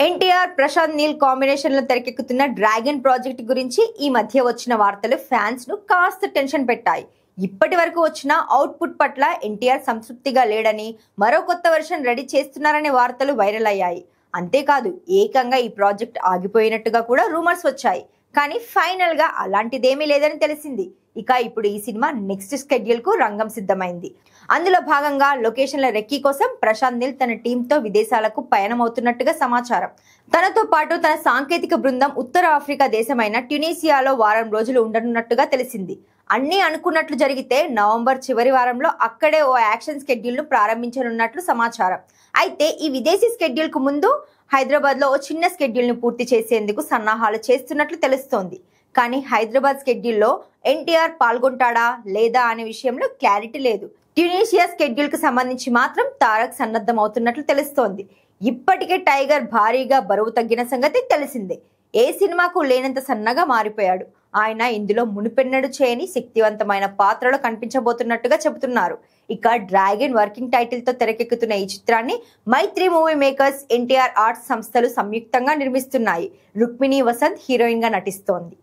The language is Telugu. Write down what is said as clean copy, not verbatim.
ఎన్టీఆర్ ప్రశాంత్ నీల్ కాంబినేషన్ లో తెరకెక్కుతున్న డ్రాగన్ ప్రాజెక్ట్ గురించి ఈ మధ్య వచ్చిన వార్తలు ఫ్యాన్స్ ను కాస్త టెన్షన్ పెట్టాయి. ఇప్పటి వరకు వచ్చిన అవుట్పుట్ పట్ల ఎన్టీఆర్ సంతృప్తిగా లేడని, మరో కొత్త వెర్షన్ రెడీ చేస్తున్నారనే వార్తలు వైరల్ అయ్యాయి. అంతేకాదు, ఏకంగా ఈ ప్రాజెక్ట్ ఆగిపోయినట్టుగా కూడా రూమర్స్ వచ్చాయి. కానీ ఫైనల్ గా అలాంటిదేమీ లేదని తెలిసింది. ఇక ఇప్పుడు ఈ సినిమా నెక్స్ట్ స్కెడ్యూల్ కు రంగం సిద్ధమైంది. అందులో భాగంగా లొకేషన్ల రెక్కీ కోసం ప్రశాంత్ నీల్ తన టీంతో విదేశాలకు పయనమవుతున్నట్టుగా సమాచారం. తనతో పాటు తన సాంకేతిక బృందం ఉత్తర ఆఫ్రికా దేశమైన ట్యునీసియాలో వారం రోజులు ఉండనున్నట్టుగా తెలిసింది. అన్నీ అనుకున్నట్లు జరిగితే నవంబర్ చివరి వారంలో అక్కడే ఓ యాక్షన్ స్కెడ్యూల్ ను ప్రారంభించనున్నట్లు సమాచారం. అయితే ఈ విదేశీ స్కెడ్యూల్ కు ముందు హైదరాబాద్ లో ఓ చిన్న స్కెడ్యూల్ ను పూర్తి చేసేందుకు సన్నాహాలు చేస్తున్నట్లు తెలుస్తోంది. కానీ హైదరాబాద్ స్కెడ్యూల్లో ఎన్టీఆర్ పాల్గొంటాడా లేదా అనే విషయంలో క్లారిటీ లేదు. ట్యునీషియా స్కెడ్యూల్ కు సంబంధించి మాత్రం తారక్ సన్నద్ధమవుతున్నట్లు తెలుస్తోంది. ఇప్పటికే టైగర్ భారీగా బరువు తగ్గిన సంగతి తెలిసిందే. ఏ సినిమాకు లేనంత సన్నగా మారిపోయాడు. ఆయన ఇందులో మునుపెన్నడు చేయని శక్తివంతమైన పాత్రలో కనిపించబోతున్నట్టుగా చెబుతున్నారు. ఇక డ్రాగన్ వర్కింగ్ టైటిల్ తో తెరకెక్కుతున్న ఈ చిత్రాన్ని మైత్రి మూవీ మేకర్స్, ఎన్టీఆర్ ఆర్ట్స్ సంస్థలు సంయుక్తంగా నిర్మిస్తున్నాయి. రుక్మిణి వసంత్ హీరోయిన్ గా నటిస్తోంది.